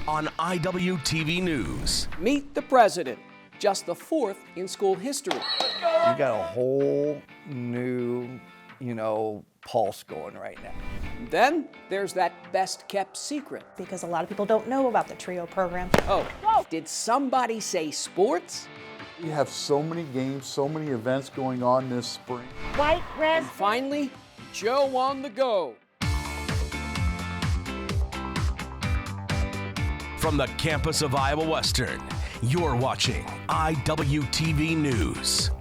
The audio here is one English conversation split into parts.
on IWTV News. Meet the president, just the fourth in school history. You got a whole new, pulse going right now. Then there's that best kept secret. Because a lot of people don't know about the TRIO program. Oh, did somebody say sports? We have so many games, so many events going on this spring. White, red. And finally, Joe on the go. From the campus of Iowa Western, you're watching IWTV News.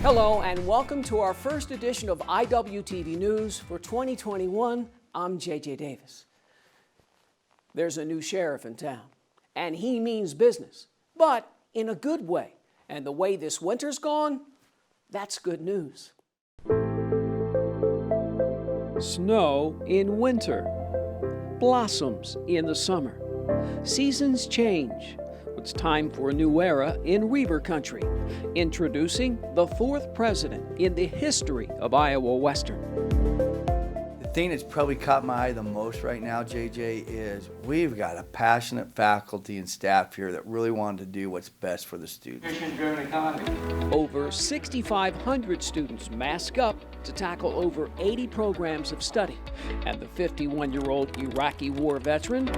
Hello and welcome to our first edition of IWTV News for 2021. I'm JJ Davis. There's a new sheriff in town, and he means business, but in a good way. And the way this winter's gone, that's good news. Snow in winter, blossoms in the summer. Seasons change. It's time for a new era in Reiver Country, introducing the fourth president in the history of Iowa Western. The thing that's probably caught my eye the most right now, JJ, is we've got a passionate faculty and staff here that really want to do what's best for the students. Mission-driven economy. Over 6,500 students mask up to tackle over 80 programs of study. And the 51-year-old Iraqi war veteran,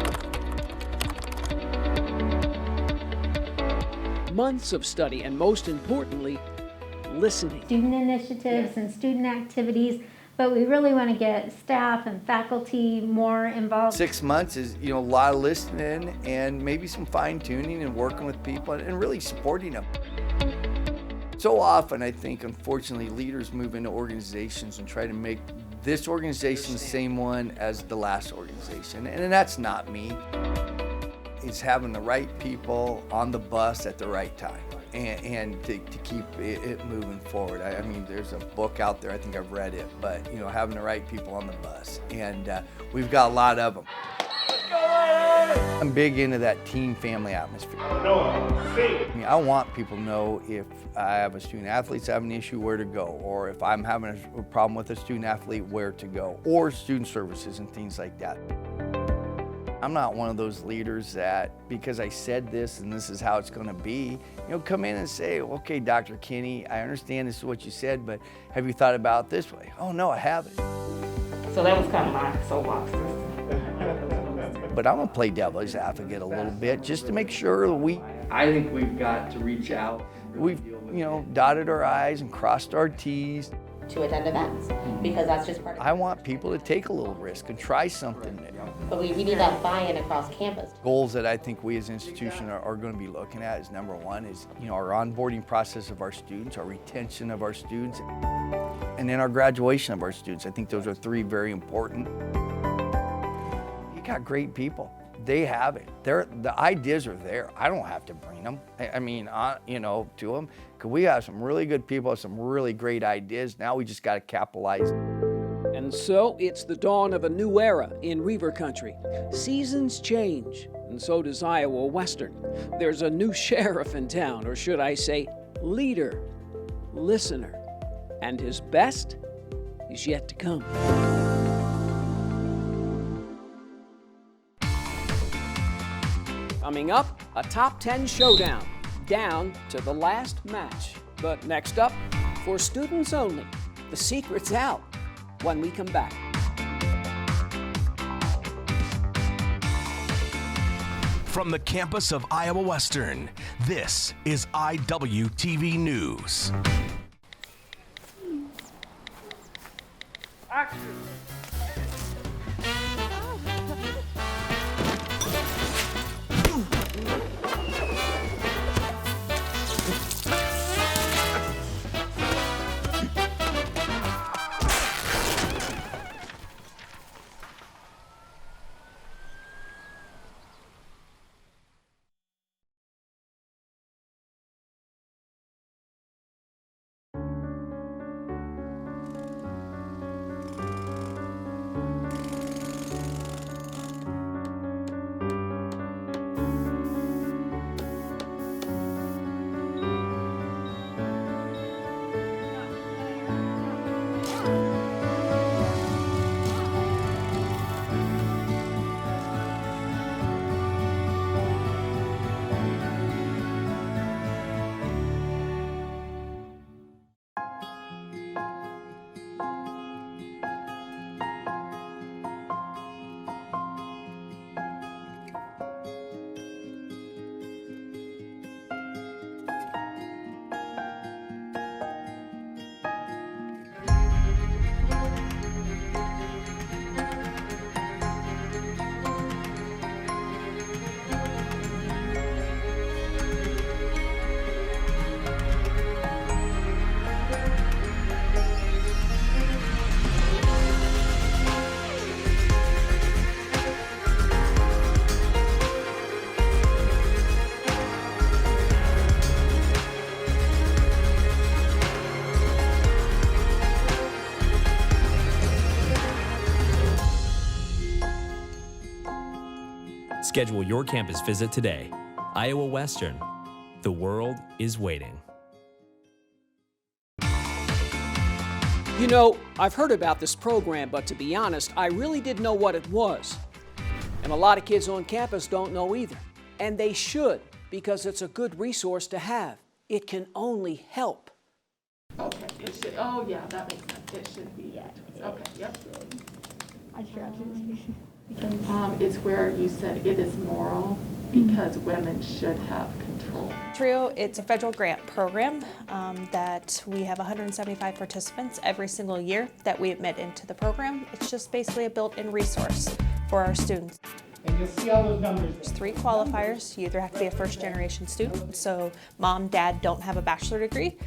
months of study, and most importantly, listening. Student initiatives and student activities, but we really want to get staff and faculty more involved. 6 months is, a lot of listening and maybe some fine tuning and working with people and really supporting them. So often, I think, unfortunately, leaders move into organizations and try to make this organization the same one as the last organization, and that's not me. It's having the right people on the bus at the right time and to keep it moving forward. I mean, there's a book out there, I think I've read it, but having the right people on the bus, and we've got a lot of them. I'm big into that team family atmosphere. I want people to know if I have a student athlete's having an issue, where to go, or if I'm having a problem with a student athlete, where to go, or student services and things like that. I'm not one of those leaders that, because I said this and this is how it's going to be, come in and say, okay, Dr. Kinney, I understand this is what you said, but have you thought about it this way? Oh, no, I haven't. So that was kind of my soapbox. But I'm going to play devil's advocate a little bit just to make sure that I think we've got to reach out. We've, dotted our I's and crossed our T's. To attend events, because that's just part of it. I want people to take a little risk and try something new. But we need that buy-in across campus. Goals that I think we as an institution are going to be looking at is, number one, is our onboarding process of our students, our retention of our students, and then our graduation of our students. I think those are three very important. You got great people. They have it. The ideas are there. I don't have to bring them. to them. Because we have some really good people, some really great ideas. Now we just got to capitalize. And so it's the dawn of a new era in Reiver Country. Seasons change, and so does Iowa Western. There's a new sheriff in town, or should I say, leader, listener, and his best is yet to come. Coming up, a top 10 showdown, down to the last match. But next up, for students only, the secret's out when we come back. From the campus of Iowa Western, this is IWTV News. Action. Schedule your campus visit today. Iowa Western. The world is waiting. You know, I've heard about this program, but to be honest, I really didn't know what it was. And a lot of kids on campus don't know either. And they should, because it's a good resource to have. It can only help. Okay, it should, oh yeah, that makes sense. It should be. Yeah. Okay, yep. It's where you said it is moral because women should have control. TRIO, it's a federal grant program that we have 175 participants every single year that we admit into the program. It's just basically a built-in resource for our students. And you'll see all those numbers. There's 3 qualifiers. You either have to be a first-generation student, so mom, dad don't have a bachelor degree,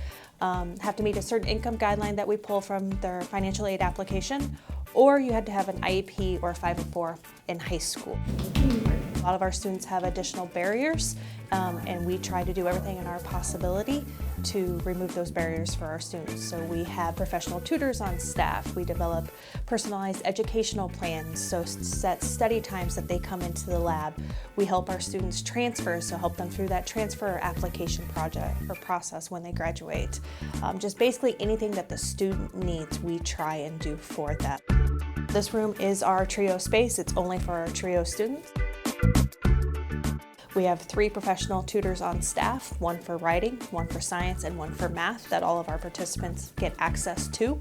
have to meet a certain income guideline that we pull from their financial aid application, or you had to have an IEP or a 504 in high school. A lot of our students have additional barriers, and we try to do everything in our possibility to remove those barriers for our students. So we have professional tutors on staff. We develop personalized educational plans, so set study times that they come into the lab. We help our students transfer, so help them through that transfer application project or process when they graduate. Just basically anything that the student needs, we try and do for them. This room is our TRIO space. It's only for our TRIO students. We have 3 professional tutors on staff, 1 for writing, 1 for science, and 1 for math that all of our participants get access to.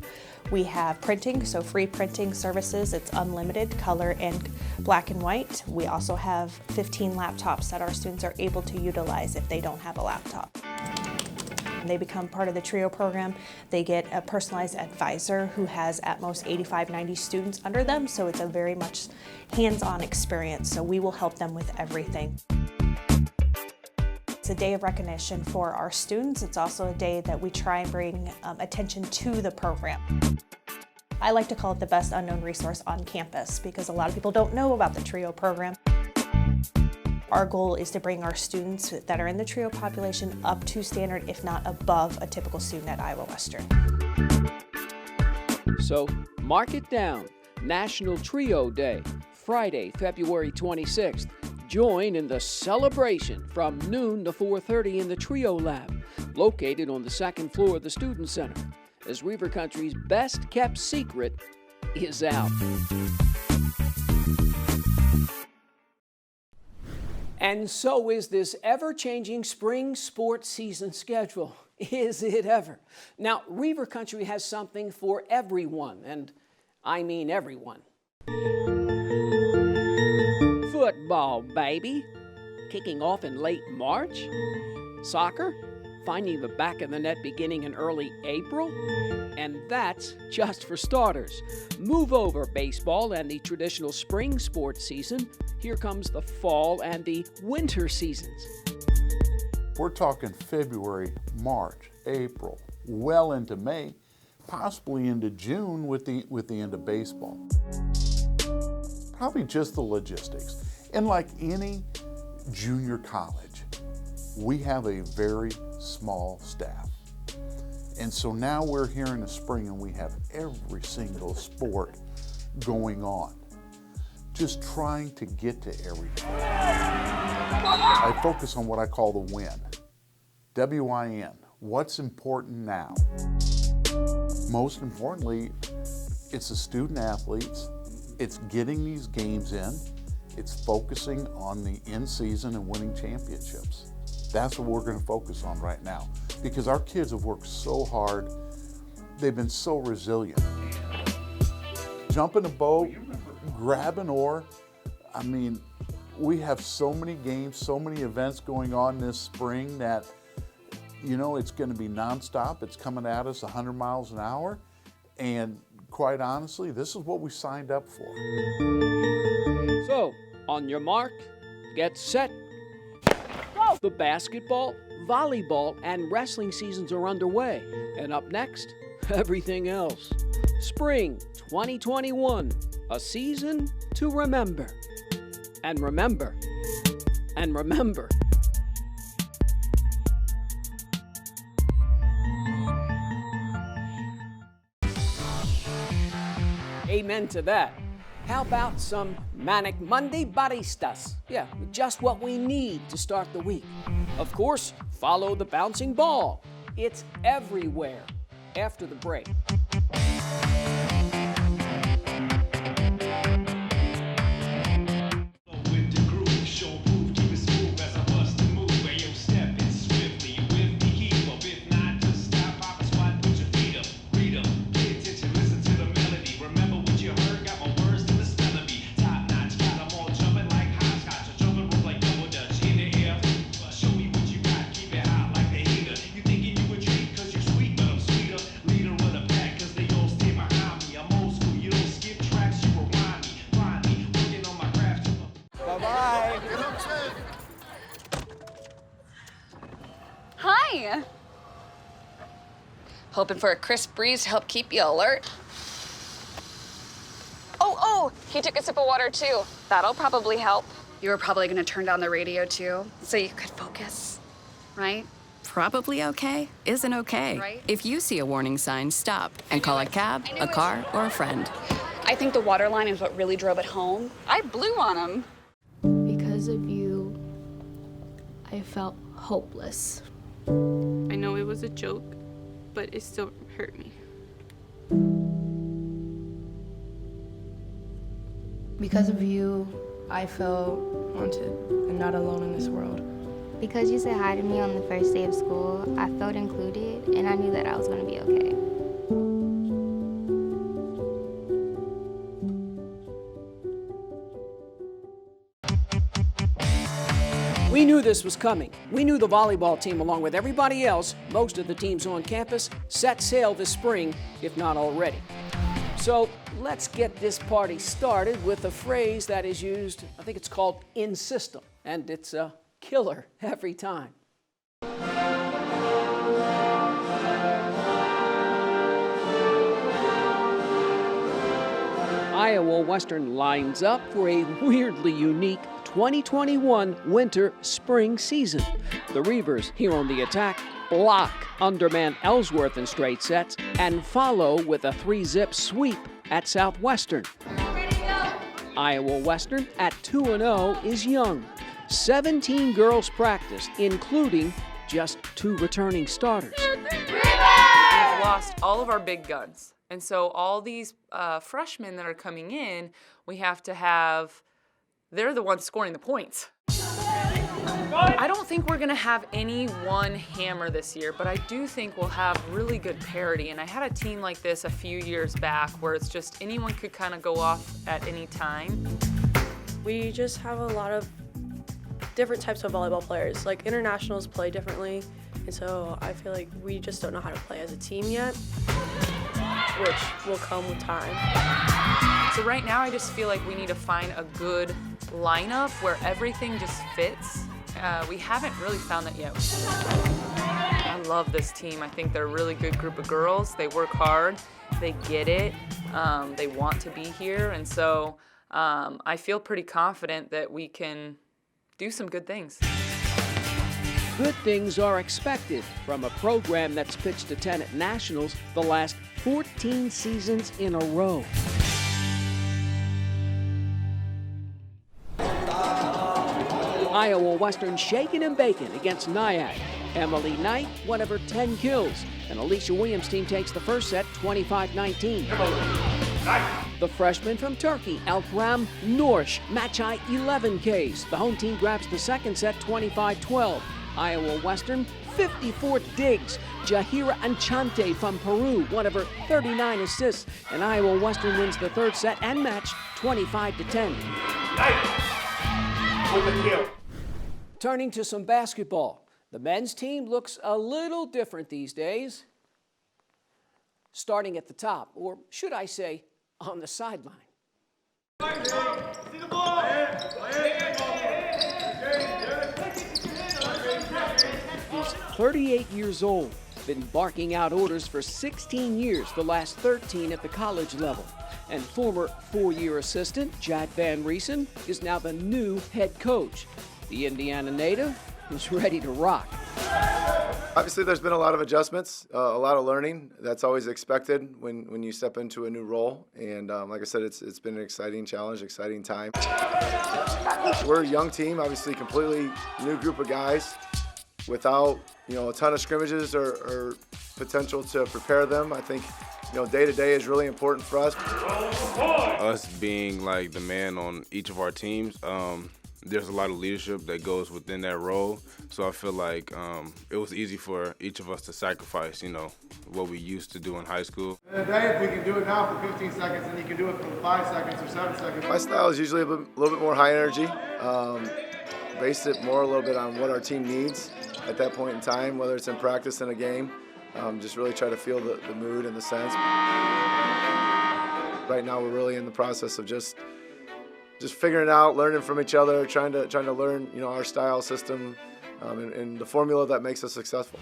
We have printing, so free printing services. It's unlimited, color and black and white. We also have 15 laptops that our students are able to utilize if they don't have a laptop. They become part of the TRIO program. They get a personalized advisor who has at most 85, 90 students under them, so it's a very much hands-on experience, so we will help them with everything. It's a day of recognition for our students. It's also a day that we try and bring attention to the program. I like to call it the best unknown resource on campus because a lot of people don't know about the TRIO program. Our goal is to bring our students that are in the TRIO population up to standard, if not above a typical student at Iowa Western. So mark it down. National TRIO Day, Friday, February 26th. Join in the celebration from noon to 4:30 in the TRIO Lab, located on the 2nd floor of the Student Center, as Reiver Country's best kept secret is out. And so is this ever-changing spring sports season schedule. Is it ever? Now, Reiver Country has something for everyone, and I mean everyone. Football, baby. Kicking off in late March. Soccer, finding the back of the net beginning in early April. And that's just for starters. Move over baseball and the traditional spring sports season. Here comes the fall and the winter seasons. We're talking February, March, April, well into May, possibly into June with the end of baseball. Probably just the logistics. And like any junior college, we have a very small staff. And so now we're here in the spring and we have every single sport going on. Just trying to get to everything. I focus on what I call the win. W-I-N. What's important now? Most importantly, it's the student athletes. It's getting these games in. It's focusing on the in-season and winning championships. That's what we're going to focus on right now because our kids have worked so hard. They've been so resilient. Jump in a boat, grab an oar. I mean, we have so many games, so many events going on this spring that, you know, it's going to be nonstop. It's coming at us 100 miles an hour. And quite honestly, this is what we signed up for. So, on your mark, get set, go! The basketball, volleyball, and wrestling seasons are underway. And up next, everything else. Spring 2021, a season to remember. And remember. And remember. Amen to that. How about some Manic Monday baristas? Yeah, just what we need to start the week. Of course, follow the bouncing ball. It's everywhere. After the break. Hi. Hoping for a crisp breeze to help keep you alert. Oh, he took a sip of water too. That'll probably help. You were probably gonna turn down the radio too, so you could focus, right? Probably okay isn't okay. Right? If you see a warning sign, stop and call a cab, a car, or a friend. I think the water line is what really drove it home. I blew on him. Because of you, I felt hopeless. I know it was a joke, but it still hurt me. Because of you, I felt wanted and not alone in this world. Because you said hi to me on the first day of school, I felt included and I knew that I was going to be okay. We knew this was coming. We knew the volleyball team, along with everybody else, most of the teams on campus, set sail this spring, if not already. So let's get this party started with a phrase that is used, I think it's called in system, and it's a killer every time. Iowa Western lines up for a weirdly unique 2021 winter-spring season. The Reivers, here on the attack, block underman Ellsworth in straight sets and follow with a 3-zip sweep at Southwestern. Iowa Western at 2-0 is young. 17 girls practiced, including just 2 returning starters. We've lost all of our big guns. And so all these freshmen that are coming in, we have to have, they're the ones scoring the points. I don't think we're gonna have any one hammer this year, but I do think we'll have really good parity. And I had a team like this a few years back where it's just anyone could kind of go off at any time. We just have a lot of different types of volleyball players. Like internationals play differently, and so I feel like we just don't know how to play as a team yet, which will come with time. So right now I just feel like we need to find a good lineup where everything just fits. We haven't really found that yet. I love this team. I think they're a really good group of girls. They work hard, they get it, they want to be here, and so I feel pretty confident that we can do some good things. Good things are expected from a program that's pitched to 10 at nationals the last 14 seasons in a row. Iowa Western shaking and baking against Nyack. Emily Knight, one of her 10 kills, and Alicia Williams' team takes the first set 25-19. The freshman from Turkey, Alkram Norsh, match high 11 Ks. The home team grabs the second set 25-12. Iowa Western, 54 digs. Jahira Anchante from Peru, one of her 39 assists, and Iowa Western wins the third set and match 25-10. With the kill. Turning to some basketball. The men's team looks a little different these days. Starting at the top, or should I say, on the sideline. He's 38 years old, been barking out orders for 16 years, the last 13 at the college level. And former 4-year assistant Jack Van Riesen is now the new head coach. The Indiana native is ready to rock. Obviously, there's been a lot of adjustments, a lot of learning. That's always expected when you step into a new role. And like I said, it's been an exciting challenge, exciting time. We're a young team, obviously, completely new group of guys without a ton of scrimmages or potential to prepare them. I think day to day is really important for us. Us being like the man on each of our teams. There's a lot of leadership that goes within that role, so I feel like it was easy for each of us to sacrifice, what we used to do in high school. Today, if we can do it now for 15 seconds, then you can do it for 5 seconds or 7 seconds. My style is usually a little bit more high energy, based it more a little bit on what our team needs at that point in time, whether it's in practice in a game. Just really try to feel the mood and the sense. Right now, we're really in the process of just figuring it out, learning from each other, trying to learn, our style, system, and the formula that makes us successful.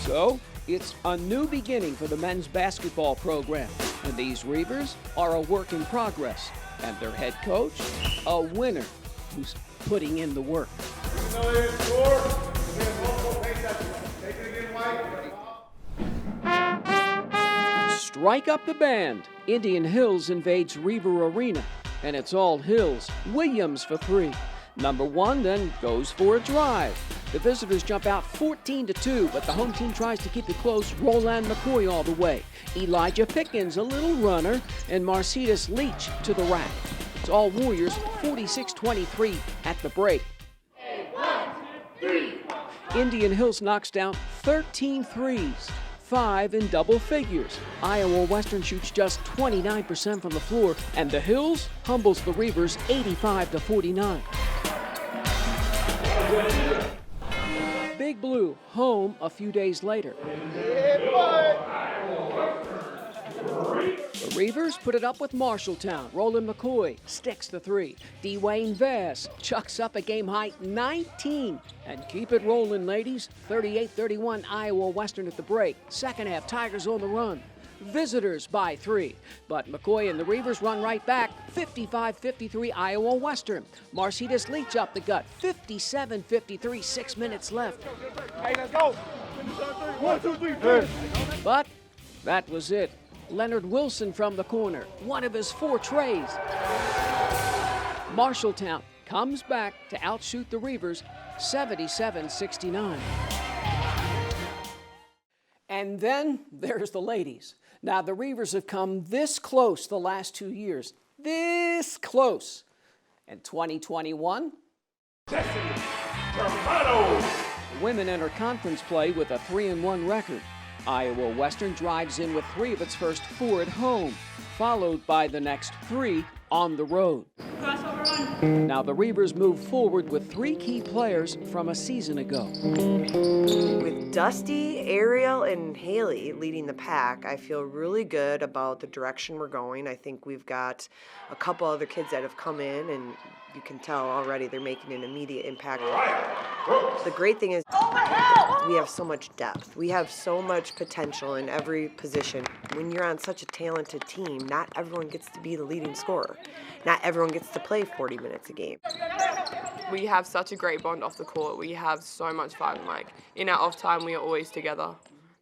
So, it's a new beginning for the men's basketball program, and these Reivers are a work in progress, and their head coach, a winner who's putting in the work. Strike up the band. Indian Hills invades Reiver Arena, and it's all Hills. Williams for 3. Number 1 then goes for a drive. The visitors jump out 14-2, but the home team tries to keep it close. Roland McCoy all the way. Elijah Pickens, a little runner, and Marcitas Leach to the rack. It's all Warriors, 46-23 at the break. 1, 2, 3. Indian Hills knocks down 13 threes. 5 in double figures. Iowa Western shoots just 29% from the floor, and the Hills humbles the Reivers 85-49. Big Blue home a few days later. The Reivers put it up with Marshalltown. Roland McCoy sticks the 3. Dwayne Vass chucks up a game-high 19. And keep it rolling, ladies. 38-31 Iowa Western at the break. Second half, Tigers on the run. Visitors by 3. But McCoy and the Reivers run right back. 55-53 Iowa Western. Marcitas Leach up the gut. 57-53, 6 minutes left. Hey, let's go. 1, 2, 3. But that was it. Leonard Wilson from the corner, one of his 4 trays. Marshalltown comes back to outshoot the Reivers 77-69. And then there's the ladies. Now the Reivers have come this close the last 2 years. This close. And 2021, women enter conference play with a 3-1 record. Iowa Western drives in with 3 of its first 4 at home, followed by the next 3 on the road. Now the Reivers move forward with 3 key players from a season ago. With Dusty, Ariel, and Haley leading the pack, I feel really good about the direction we're going. I think we've got a couple other kids that have come in, and you can tell already they're making an immediate impact. The great thing is we have so much depth. We have so much potential in every position. When you're on such a talented team, not everyone gets to be the leading scorer. Not everyone gets to play 40 minutes a game. We have such a great bond off the court. We have so much fun. Like, in our off time, we are always together.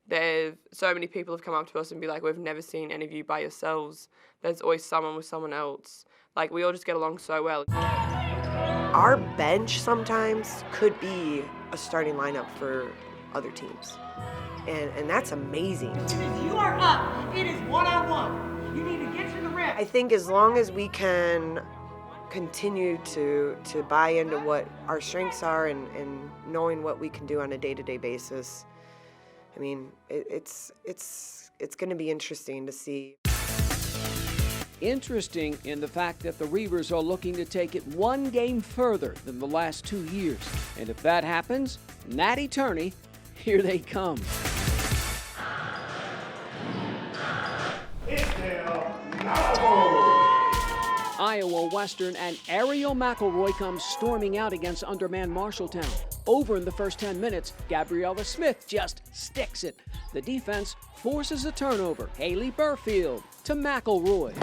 There's so many people have come up to us and be like, we've never seen any of you by yourselves. There's always someone with someone else. Like, we all just get along so well. Our bench sometimes could be a starting lineup for other teams. And that's amazing. You are up. It is 1-on-1. You need to get to the rim. I think as long as we can continue to buy into what our strengths are and knowing what we can do on a day-to-day basis, I mean, it's going to be interesting to see. Interesting in the fact that the Reivers are looking to take it 1 game further than the last 2 years. And if that happens, Natty Turney, here they come. Iowa Western and Ariel McElroy come storming out against undermanned Marshalltown. Over in the first 10 minutes, Gabriella Smith just sticks it. The defense forces a turnover. Haley Burfield to McElroy.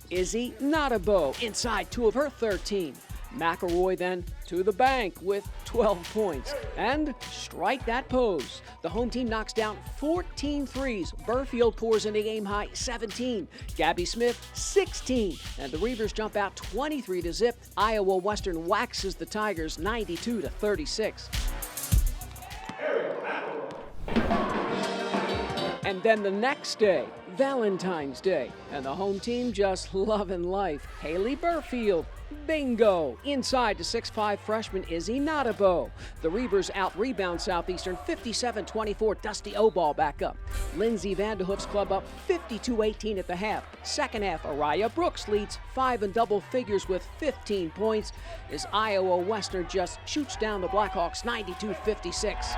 Izzy Nottabo inside 2 of her 13. McElroy then to the bank with 12 points. And strike that pose. The home team knocks down 14 threes. Burfield pours in a game-high 17. Gabby Smith, 16. And the Reivers jump out 23-0. Iowa Western waxes the Tigers 92-36. And then the next day, Valentine's Day, and the home team just loving life. Haley Burfield, bingo! Inside to 6'5" freshman Izzy Nottabo. The Reivers out-rebound Southeastern 57-24. Dusty Oball back up. Lindsay Vanderhoof's club up 52-18 at the half. Second half, Araya Brooks leads 5 in double figures with 15 points as Iowa Western just shoots down the Blackhawks 92-56.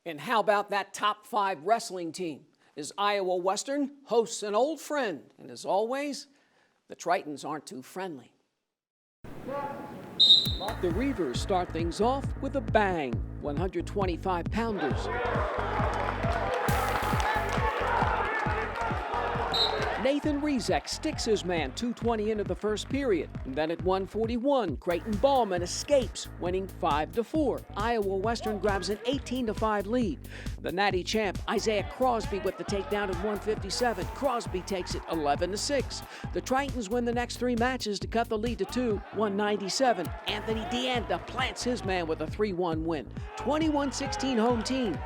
And how about that top 5 wrestling team? As Iowa Western hosts an old friend. And as always, the Tritons aren't too friendly. The Reivers start things off with a bang. 125-pounders. Nathan Rezek sticks his man 2:20 into the first period. And then at 1:41, Creighton Ballman escapes, winning 5-4. Iowa Western grabs an 18-5 lead. The Natty champ Isaiah Crosby with the takedown at 1:57. Crosby takes it 11-6. The Tritons win the next 3 matches to cut the lead to 2, 197. Anthony DeAnda plants his man with a 3-1 win. 21-16 home team.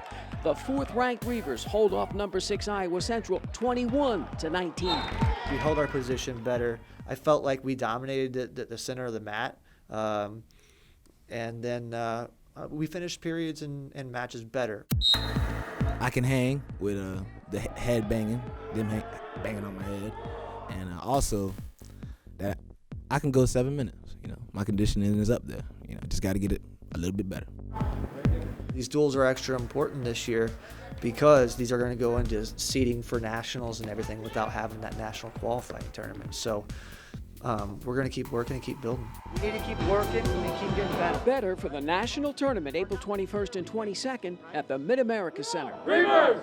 The 4th-ranked Reivers hold off number 6 Iowa Central 21-19. We held our position better. I felt like we dominated the center of the mat. And then we finished periods and matches better. I can hang with the head banging, them banging on my head. And also that I can go 7 minutes. You know, my conditioning is up there. You know, just got to get it a little bit better. These duels are extra important this year because these are going to go into seeding for nationals and everything without having that national qualifying tournament. So we're going to keep working and keep building. We need to keep working and keep getting better. Better for the national tournament April 21st and 22nd at the Mid-America Center. Reivers!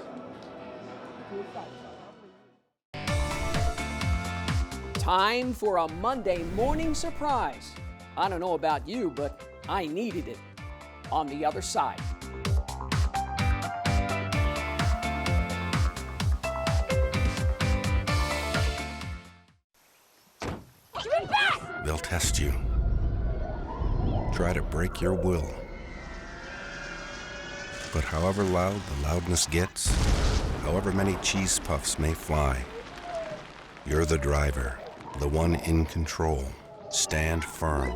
Time for a Monday morning surprise. I don't know about you, but I needed it. On the other side. They'll test you. Try to break your will. But however loud the loudness gets, however many cheese puffs may fly, you're the driver, the one in control. Stand firm.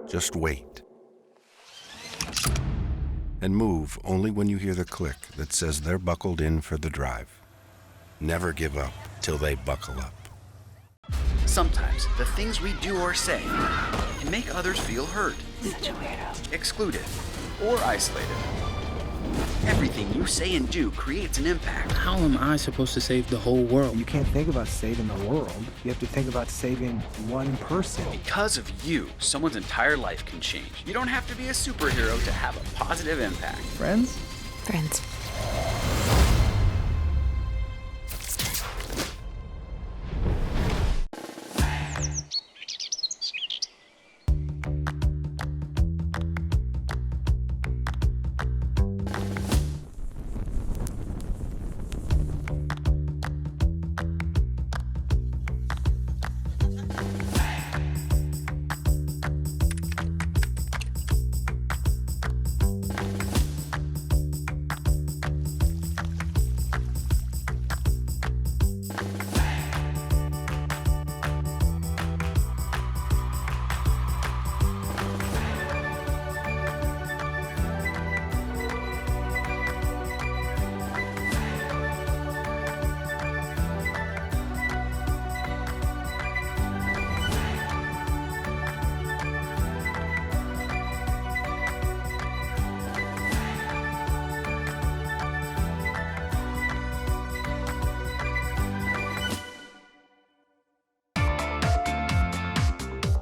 Just wait. And move only when you hear the click that says they're buckled in for the drive. Never give up till they buckle up. Sometimes the things we do or say can make others feel hurt, excluded, or isolated. Everything you say and do creates an impact. How am I supposed to save the whole world? You can't think about saving the world. You have to think about saving one person. Because of you, someone's entire life can change. You don't have to be a superhero to have a positive impact. Friends? Friends.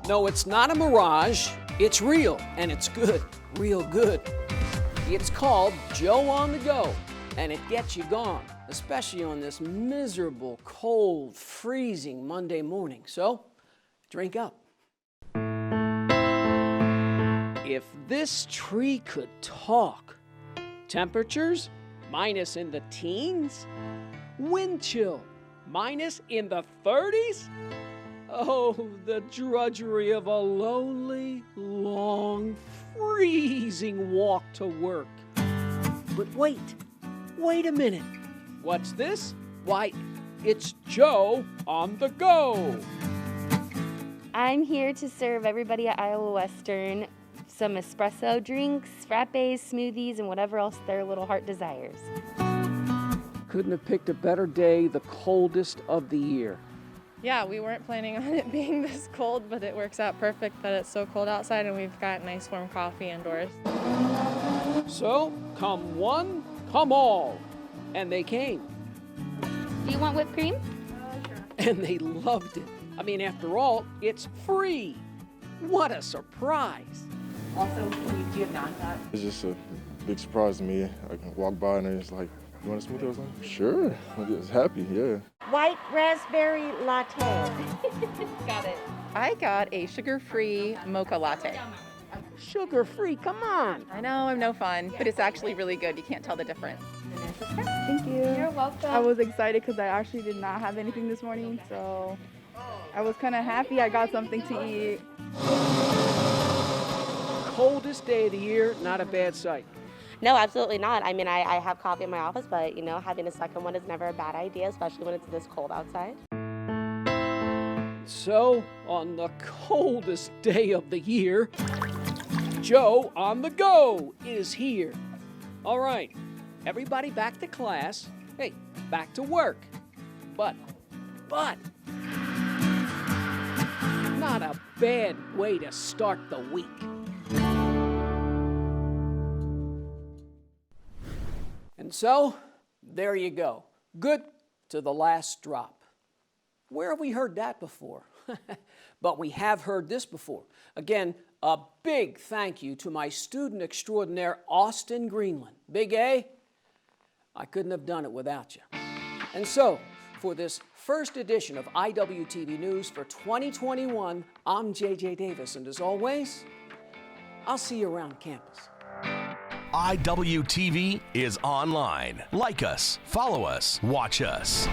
No, it's not a mirage. It's real, and it's good. Real good. It's called Joe on the Go, and it gets you gone. especially on this miserable, cold, freezing Monday morning. So, drink up. If this tree could talk, temperatures minus in the teens, wind chill minus in the 30s. Oh, the drudgery of a lonely, long, freezing walk to work. But wait a minute. What's this? Why, it's Joe on the go. I'm here to serve everybody at Iowa Western some espresso drinks, frappes, smoothies, and whatever else their little heart desires. Couldn't have picked a better day, the coldest of the year. Yeah, we weren't planning on it being this cold, but it works out perfect that it's so cold outside and we've got nice warm coffee indoors. So, come one, come all. And they came. Do you want whipped cream? Sure. And they loved it. I mean, after all, it's free. What a surprise. Also, do you have non-fat? It's just a big surprise to me. I can walk by and it's like, you want a smoothie or something? Sure. I'm just happy, yeah. White raspberry latte. Got it. I got a sugar-free mocha latte. Sugar-free, come on. I know, I'm no fun, but it's actually really good. You can't tell the difference. Thank you. You're welcome. I was excited because I actually did not have anything this morning, so I was kind of happy I got something to eat. Coldest day of the year, not a bad sight. No, absolutely not. I mean, I have coffee in my office, but, you know, having a second one is never a bad idea, especially when it's this cold outside. So, on the coldest day of the year, Joe on the go is here. All right, everybody back to class. Hey, back to work. But, not a bad way to start the week. And so, there you go. Good to the last drop. Where have we heard that before? But we have heard this before. Again, a big thank you to my student extraordinaire, Austin Greenland. Big A, I couldn't have done it without you. And so, for this first edition of IWTV News for 2021, I'm JJ Davis, and as always, I'll see you around campus. IWTV is online. Like us, follow us, watch us.